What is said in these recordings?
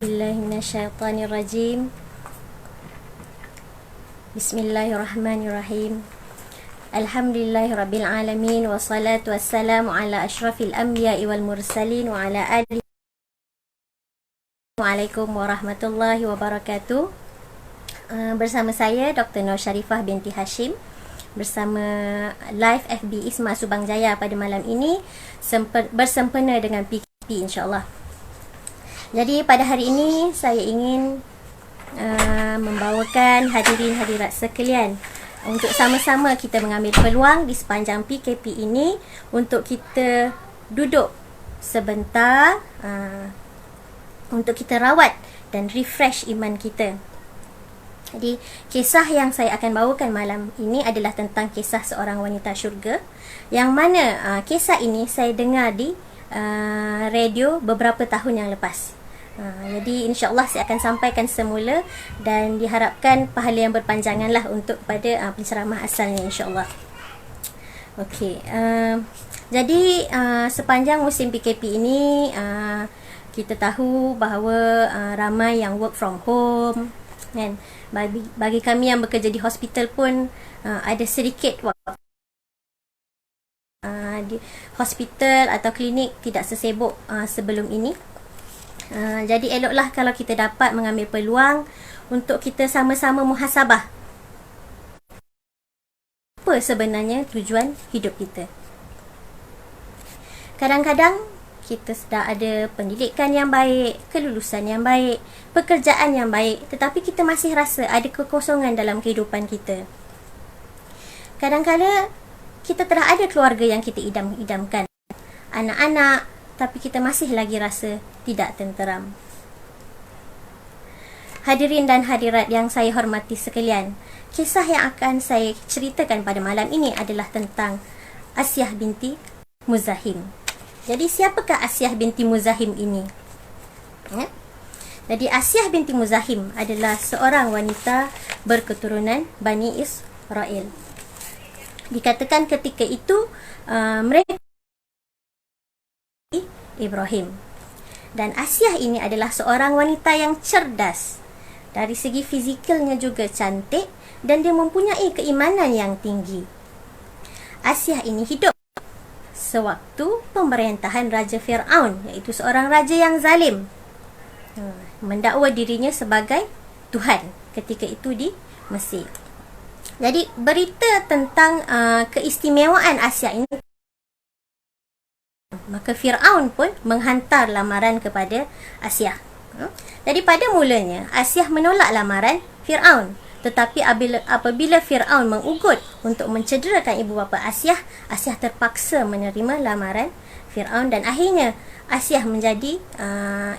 Bismillahirrahmanirrahim. Bismillahirrahmanirrahim. Alhamdulillahirabbil alamin wassalatu wassalamu ala asyrafil anbiya'i wal mursalin wa ala alihi. Assalamualaikum warahmatullahi wabarakatuh. Bersama saya Dr. Nur Sharifah binti Hashim bersama live FB Isma Subang Jaya pada malam ini bersempena dengan PKP insya-Allah. Jadi pada hari ini saya ingin membawakan hadirin hadirat sekalian untuk sama-sama kita mengambil peluang di sepanjang PKP ini untuk kita duduk sebentar untuk kita rawat dan refresh iman kita. Jadi kisah yang saya akan bawakan malam ini adalah tentang kisah seorang wanita syurga, yang mana kisah ini saya dengar di radio beberapa tahun yang lepas. Jadi insya-Allah saya akan sampaikan semula dan diharapkan pahala yang berpanjangan lah untuk pada penceramah asalnya insya-Allah. Okey, jadi sepanjang musim PKP ini kita tahu bahawa ramai yang work from home kan. Bagi kami yang bekerja di hospital pun ada sedikit waktu di hospital atau klinik tidak sesibuk sebelum ini. Jadi eloklah kalau kita dapat mengambil peluang untuk kita sama-sama muhasabah apa sebenarnya tujuan hidup kita. Kadang-kadang kita sudah ada pendidikan yang baik, kelulusan yang baik, pekerjaan yang baik, tetapi kita masih rasa ada kekosongan dalam kehidupan kita. Kadang-kadang kita telah ada keluarga yang kita idam-idamkan, anak-anak, tapi kita masih lagi rasa tidak tenteram. Hadirin dan hadirat yang saya hormati sekalian, kisah yang akan saya ceritakan pada malam ini adalah tentang Asyah binti Muzahim. Jadi siapakah Asyah binti Muzahim ini? Jadi Asyah binti Muzahim adalah seorang wanita berketurunan Bani Israel. Dikatakan ketika itu mereka Ibrahim. Dan Asyah ini adalah seorang wanita yang cerdas. Dari segi fizikalnya juga cantik dan dia mempunyai keimanan yang tinggi. Asyah ini hidup sewaktu pemerintahan Raja Fir'aun, iaitu seorang raja yang zalim, mendakwa dirinya sebagai Tuhan ketika itu di Mesir. Jadi berita tentang keistimewaan Asyah ini, maka Fir'aun pun menghantar lamaran kepada Asyah. Jadi pada mulanya Asyah menolak lamaran Fir'aun, tetapi apabila Fir'aun mengugut untuk mencederakan ibu bapa Asyah, Asyah terpaksa menerima lamaran Fir'aun dan akhirnya Asyah menjadi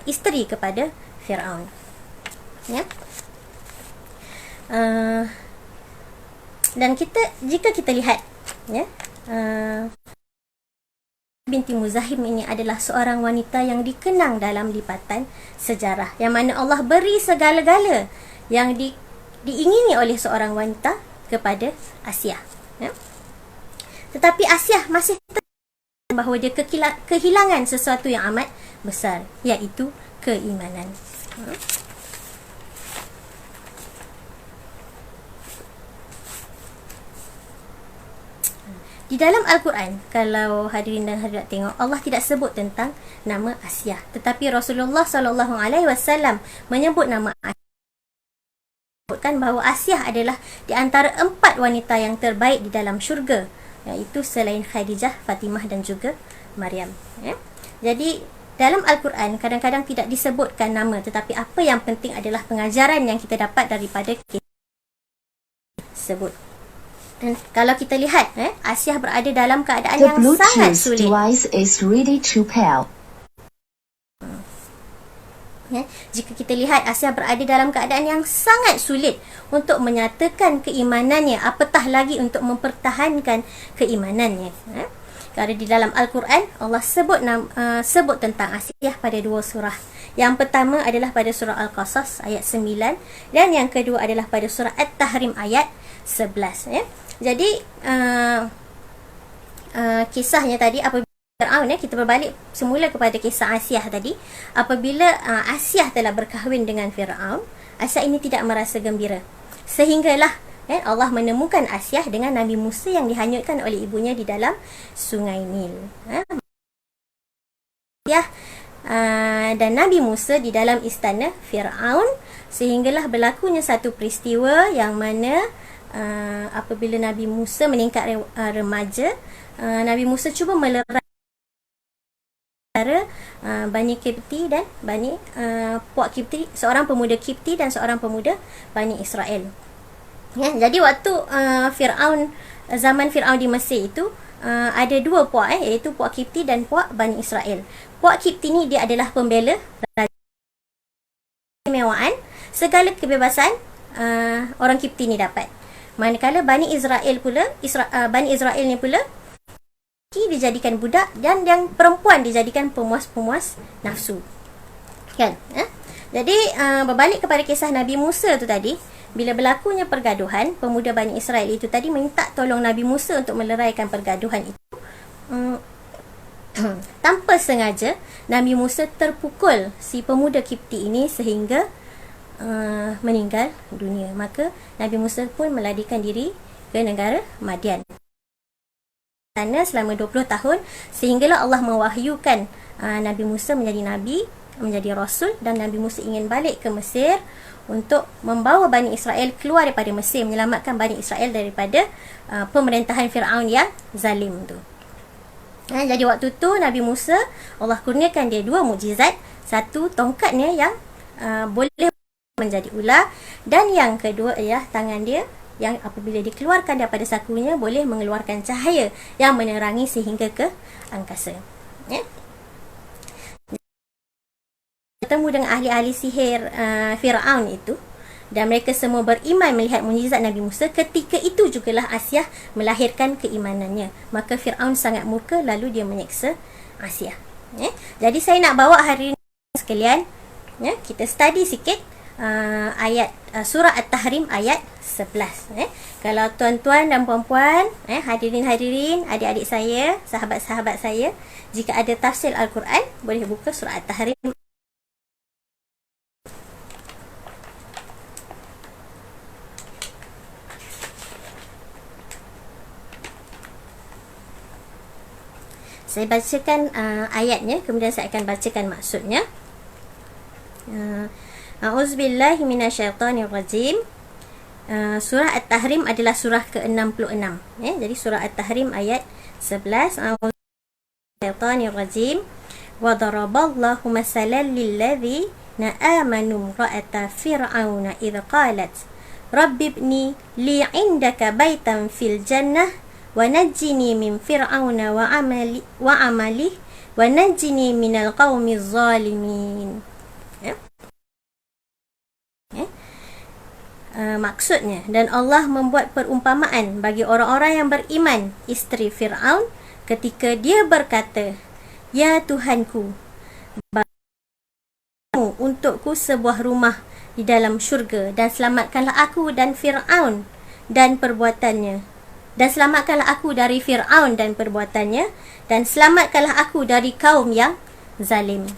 isteri kepada Fir'aun. Ya. Dan jika kita lihat, ya, binti Muzahim ini adalah seorang wanita yang dikenang dalam lipatan sejarah, yang mana Allah beri segala-gala yang diingini oleh seorang wanita kepada Asyah. Ya. Tetapi Asyah masih bahawa dia kehilangan sesuatu yang amat besar, iaitu keimanan. Di dalam Al-Quran, kalau hadirin dan hadirat tengok, Allah tidak sebut tentang nama Asyah, tetapi Rasulullah SAW menyebut nama Asyah, sebutkan bahawa Asyah adalah di antara 4 wanita yang terbaik di dalam syurga, iaitu selain Khadijah, Fatimah dan juga Maryam. Ya. Jadi dalam Al-Quran kadang-kadang tidak disebutkan nama, tetapi apa yang penting adalah pengajaran yang kita dapat daripada kisah tersebut. Dan kalau kita lihat, Asyah berada dalam keadaan yang sangat sulit. Device is ready to pair. Jika kita lihat, Asyah berada dalam keadaan yang sangat sulit untuk menyatakan keimanannya, apatah lagi untuk mempertahankan keimanannya. Kerana di dalam Al-Quran Allah sebut tentang Asyah pada 2 surah. Yang pertama adalah pada surah Al-Qasas ayat 9 dan yang kedua adalah pada surah At-Tahrim ayat 11. Jadi kisahnya tadi, apabila Fir'aun, kita berbalik semula kepada kisah Asiah tadi. Apabila Asiah telah berkahwin dengan Fir'aun, Asiah ini tidak merasa gembira. Sehinggalah Allah menemukan Asiah dengan Nabi Musa yang dihanyutkan oleh ibunya di dalam Sungai Nil. Dan Nabi Musa di dalam istana Fir'aun, sehinggalah berlakunya satu peristiwa yang mana apabila Nabi Musa meningkat remaja, Nabi Musa cuba melerai Bani Kipti dan Bani Puak Kipti, seorang pemuda Kipti dan seorang pemuda Bani Israel. Jadi waktu zaman Fir'aun di Mesir itu ada dua puak, iaitu Puak Kipti dan Puak Bani Israel. Puak Kipti ni dia adalah pembela kemewaan, segala kebebasan orang Kipti ni dapat. Manakala Bani Israel ni pula dijadikan budak dan yang perempuan dijadikan pemuas-pemuas nafsu. Kan? Jadi berbalik kepada kisah Nabi Musa tu tadi, bila berlakunya pergaduhan, pemuda Bani Israel itu tadi minta tolong Nabi Musa untuk meleraikan pergaduhan itu. Tanpa sengaja Nabi Musa terpukul si pemuda Kipti ini sehingga meninggal dunia. Maka Nabi Musa pun melarikan diri ke negara Madian sana selama 20 tahun, sehinggalah Allah mewahyukan Nabi Musa menjadi nabi, menjadi rasul, dan Nabi Musa ingin balik ke Mesir untuk membawa Bani Israel keluar daripada Mesir, menyelamatkan Bani Israel daripada pemerintahan Fir'aun yang zalim tu. Jadi waktu tu Nabi Musa, Allah kurniakan dia dua mukjizat. Satu, tongkatnya yang boleh menjadi ular, dan yang kedua ialah tangan dia yang apabila dikeluarkan daripada sakunya boleh mengeluarkan cahaya yang menerangi sehingga ke angkasa. Bertemu dengan ahli-ahli sihir Fir'aun itu, dan mereka semua beriman melihat mukjizat Nabi Musa. Ketika itu jugalah Asiah melahirkan keimanannya. Maka Fir'aun sangat murka, lalu dia menyeksa Asiah. Jadi saya nak bawa hari ini sekalian, kita study sikit ayat surah At-Tahrim ayat 11. Kalau tuan-tuan dan puan-puan, hadirin-hadirin, adik-adik saya, sahabat-sahabat saya, jika ada tafsir Al-Quran, boleh buka surah At-Tahrim. Saya bacakan ayatnya, kemudian saya akan bacakan maksudnya. A'udzubillahi minasyaitonirrajim. Surah At-Tahrim adalah surah ke-66. Jadi surah At-Tahrim ayat 11. A'udzubillahi wa daraballahu masalan lilladzina amanu ra'ata fir'auna idh qalat rabbi ibni li 'indaka baitan fil jannah wa najjini min fir'auna wa amali wa najjini minal qaumiz zalimin. Maksudnya, dan Allah membuat perumpamaan bagi orang-orang yang beriman, isteri Fir'aun, ketika dia berkata, ya Tuhanku, bangunmu untukku sebuah rumah di dalam syurga, dan selamatkanlah aku dan Fir'aun dan perbuatannya, dan selamatkanlah aku dari Fir'aun dan perbuatannya, dan selamatkanlah aku dari kaum yang zalim.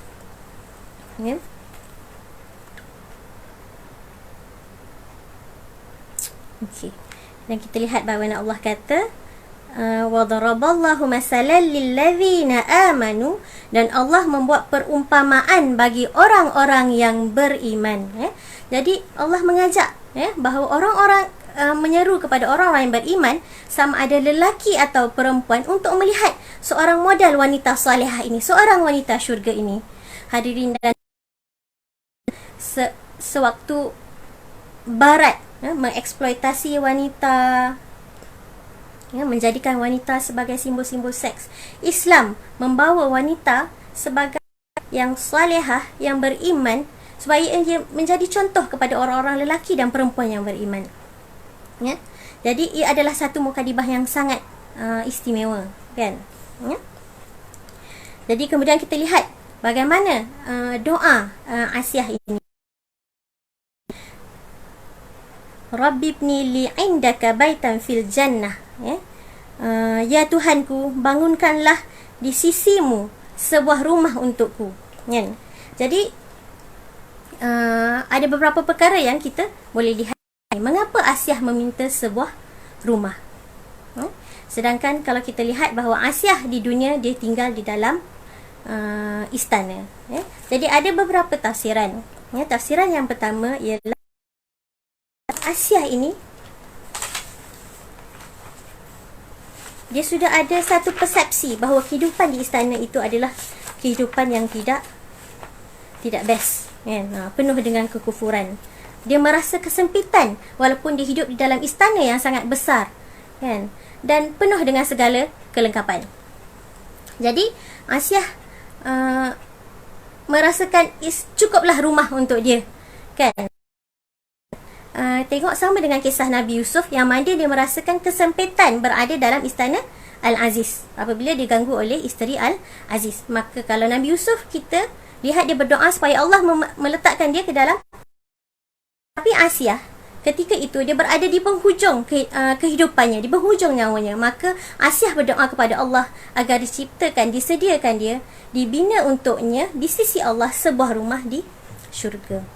Okey. Dan kita lihat bagaimana Allah kata, wa daraballahu masalan lilladzina amanu, dan Allah membuat perumpamaan bagi orang-orang yang beriman. Jadi Allah mengajak bahawa orang-orang menyeru kepada orang-orang yang beriman, sama ada lelaki atau perempuan, untuk melihat seorang model wanita salihah ini, seorang wanita syurga ini. Hadirin dan sewaktu barat mengeksploitasi wanita, menjadikan wanita sebagai simbol-simbol seks, Islam membawa wanita sebagai yang salihah, yang beriman, supaya ia menjadi contoh kepada orang-orang lelaki dan perempuan yang beriman. Jadi ia adalah satu mukadimah yang sangat istimewa, kan? Jadi kemudian kita lihat bagaimana doa Asiah ini. Rabbi ibni li 'indaka baitan fil jannah. Ya Tuhanku, bangunkanlah di sisimu sebuah rumah untukku, kan? Jadi ada beberapa perkara yang kita boleh lihat. Mengapa Asyah meminta sebuah rumah? Sedangkan kalau kita lihat bahawa Asyah di dunia dia tinggal di dalam istana. Jadi ada beberapa tafsiran. Tafsiran yang pertama ialah Asyah ini dia sudah ada satu persepsi bahawa kehidupan di istana itu adalah kehidupan yang tidak best, kan? Penuh dengan kekufuran. Dia merasa kesempitan walaupun dia hidup di dalam istana yang sangat besar, kan? Dan penuh dengan segala kelengkapan. Jadi Asyah merasakan cukuplah rumah untuk dia, kan? Tengok sama dengan kisah Nabi Yusuf yang mana dia merasakan kesempitan berada dalam istana Al-Aziz apabila diganggu oleh isteri Al-Aziz. Maka kalau Nabi Yusuf, kita lihat dia berdoa supaya Allah meletakkan dia ke dalam. Tapi Asyah ketika itu dia berada di penghujung kehidupannya, di penghujung nyawanya. Maka Asyah berdoa kepada Allah agar disediakan dia, dibina untuknya di sisi Allah sebuah rumah di syurga.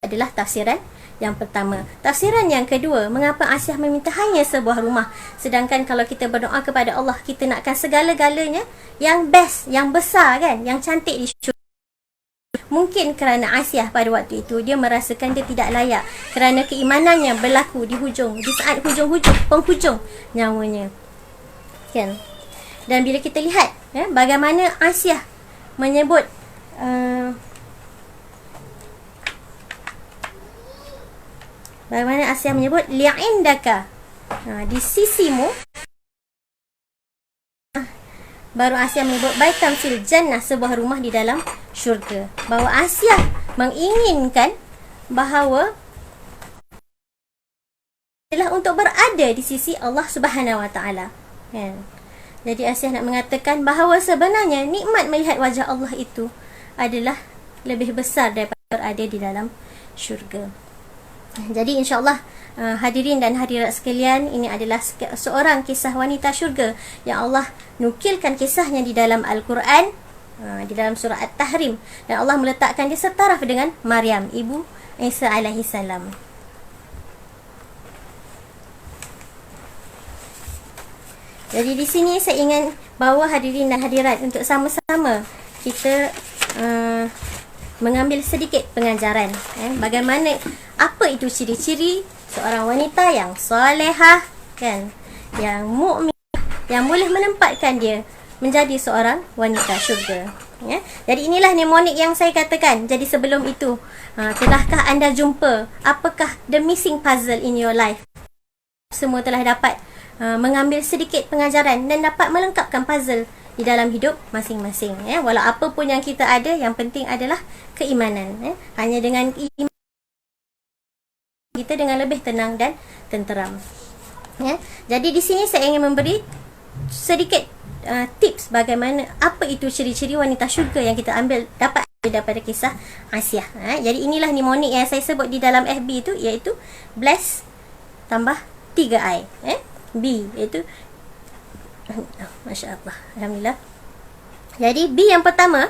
Adalah tafsiran yang pertama. Tafsiran yang kedua, mengapa Asyah meminta hanya sebuah rumah, sedangkan kalau kita berdoa kepada Allah, kita nakkan segala-galanya yang best, yang besar, kan, yang cantik di syurga. Mungkin kerana Asyah pada waktu itu dia merasakan dia tidak layak kerana keimanannya berlaku di saat penghujung nyawanya, kan. Dan bila kita lihat bagaimana Asyah menyebut li'indaka, di sisimu, baru Asyah menyebut baitam fil jannah, sebuah rumah di dalam syurga. Bahawa Asyah menginginkan bahawa adalah untuk berada di sisi Allah Subhanahu Wa Taala, kan? Jadi Asyah nak mengatakan bahawa sebenarnya nikmat melihat wajah Allah itu adalah lebih besar daripada berada di dalam syurga. Jadi insyaAllah hadirin dan hadirat sekalian, ini adalah seorang kisah wanita syurga yang Allah nukilkan kisahnya di dalam Al-Quran, di dalam surah At-Tahrim, dan Allah meletakkan dia setaraf dengan Maryam, ibu Isa alaihi salam. Jadi di sini saya ingin bawa hadirin dan hadirat untuk sama-sama kita mengambil sedikit pengajaran, bagaimana, apa itu ciri-ciri seorang wanita yang solehah, kan, yang mukmin, yang boleh menempatkan dia menjadi seorang wanita syurga, ya. Jadi inilah mnemonik yang saya katakan. Jadi sebelum itu, telahkah anda jumpa apakah the missing puzzle in your life? Semua telah dapat mengambil sedikit pengajaran dan dapat melengkapkan puzzle di dalam hidup masing-masing, ya. Walau apa pun yang kita ada, yang penting adalah keimanan, ya. Hanya dengan iman kita dengan lebih tenang dan tenteram, ya. Jadi di sini saya ingin memberi sedikit tips bagaimana, apa itu ciri-ciri wanita syurga yang kita dapat daripada kisah Asyah, Jadi inilah mnemonik yang saya sebut di dalam FB itu, iaitu bless tambah 3 I, B iaitu Masya Allah, Alhamdulillah. Jadi B yang pertama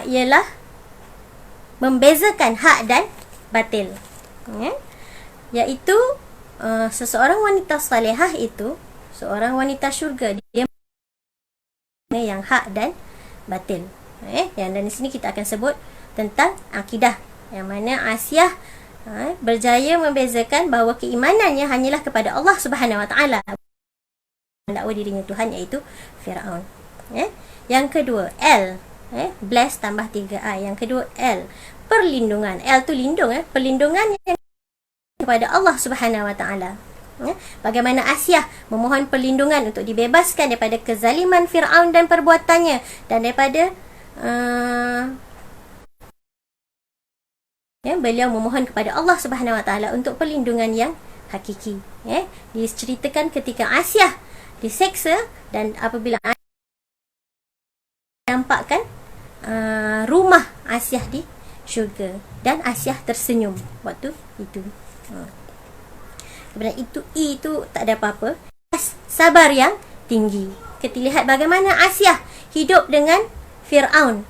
ialah membezakan hak dan batil, iaitu seseorang wanita salihah itu, seorang wanita syurga, dia yang hak dan batil, yang dan di sini kita akan sebut tentang akidah, yang mana Asyah berjaya membezakan bahawa keimanannya hanyalah kepada Allah Subhanahu Wa Taala, mendakwa dirinya Tuhan, iaitu Firaun. Yang kedua L, bless tambah 3 I. Yang kedua L, perlindungan. L tu lindung, perlindungan yang kepada Allah Subhanahu Wa Taala. Bagaimana Asyah memohon perlindungan untuk dibebaskan daripada kezaliman Firaun dan perbuatannya, dan daripada beliau memohon kepada Allah Subhanahu Wa Taala untuk perlindungan yang hakiki. Diceritakan ketika Asyah diseksa, dan apabila nampakkan rumah Asyah di syurga, dan Asyah tersenyum waktu itu. Kemudian itu I itu tak ada apa-apa, sabar yang tinggi, kita lihat bagaimana Asiah hidup dengan Fir'aun.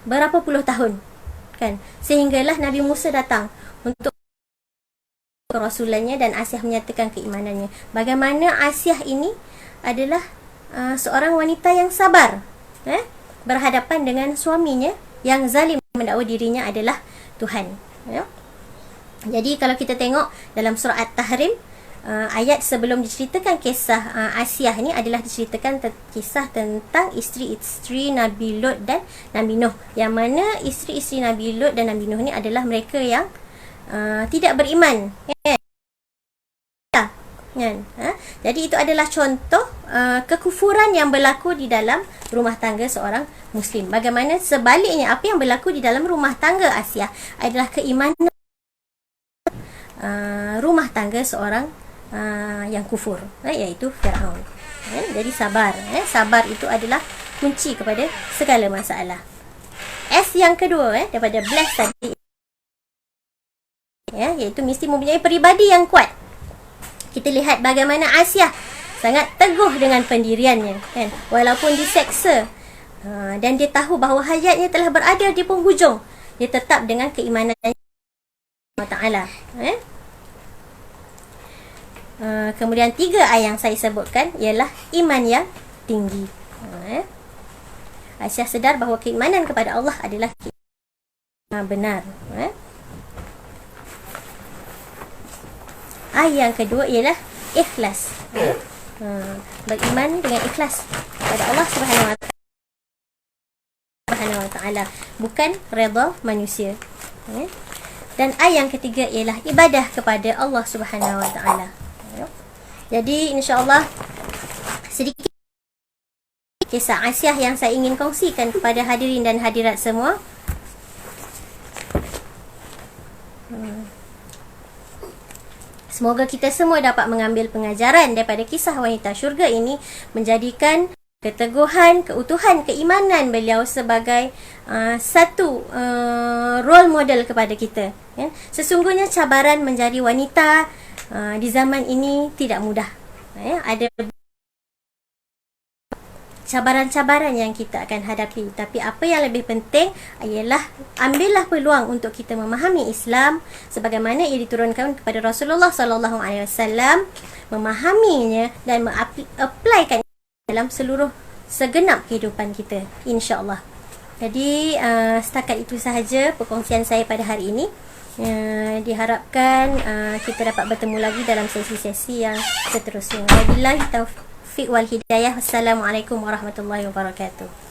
Berapa puluh tahun. Kan? Sehinggalah Nabi Musa datang untuk kerasulannya dan Asiah menyatakan keimanannya. Bagaimana Asiah ini adalah seorang wanita yang sabar. Berhadapan dengan suaminya yang zalim mendakwa dirinya adalah Tuhan. Jadi kalau kita tengok dalam surah At-Tahrim, ayat sebelum diceritakan kisah Asiah ni adalah diceritakan kisah tentang isteri-isteri Nabi Lut dan Nabi Nuh, yang mana isteri-isteri Nabi Lut dan Nabi Nuh ni adalah mereka yang tidak beriman, kan? Jadi itu adalah contoh kekufuran yang berlaku di dalam rumah tangga seorang Muslim. Bagaimana sebaliknya apa yang berlaku di dalam rumah tangga Asiah adalah keimanan rumah tangga seorang yang kufur, iaitu Fir'aun. Jadi sabar. Sabar itu adalah kunci kepada segala masalah. S yang kedua daripada bless tadi, iaitu mesti mempunyai peribadi yang kuat. Kita lihat bagaimana Asiah sangat teguh dengan pendiriannya, kan? Walaupun diseksa dan dia tahu bahawa hayatnya telah berada di penghujung, dia tetap dengan keimanan Allah Ta'ala. Kemudian 3 yang saya sebutkan ialah iman yang tinggi. Aisyah sedar bahawa keimanan kepada Allah adalah benar. Yang kedua ialah ikhlas. Beriman dengan ikhlas kepada Allah Subhanahu Wa Ta'ala, bukan redha manusia. Dan yang ketiga ialah ibadah kepada Allah Subhanahu Wa Ta'ala. Jadi insya-Allah sedikit kisah Asiah yang saya ingin kongsikan kepada hadirin dan hadirat semua. Semoga kita semua dapat mengambil pengajaran daripada kisah wanita syurga ini, menjadikan keteguhan, keutuhan keimanan beliau sebagai satu role model kepada kita. Sesungguhnya cabaran menjadi wanita di zaman ini tidak mudah. Ada cabaran-cabaran yang kita akan hadapi, tapi apa yang lebih penting ialah ambillah peluang untuk kita memahami Islam sebagaimana ia diturunkan kepada Rasulullah sallallahu alaihi wasallam, memahaminya dan mengaplikan dalam seluruh segenap kehidupan kita, insya-Allah. Jadi setakat itu sahaja perkongsian saya pada hari ini. Diharapkan kita dapat bertemu lagi dalam sesi-sesi yang seterusnya. Wabillahi taufiq wal hidayah. Wassalamualaikum warahmatullahi wabarakatuh.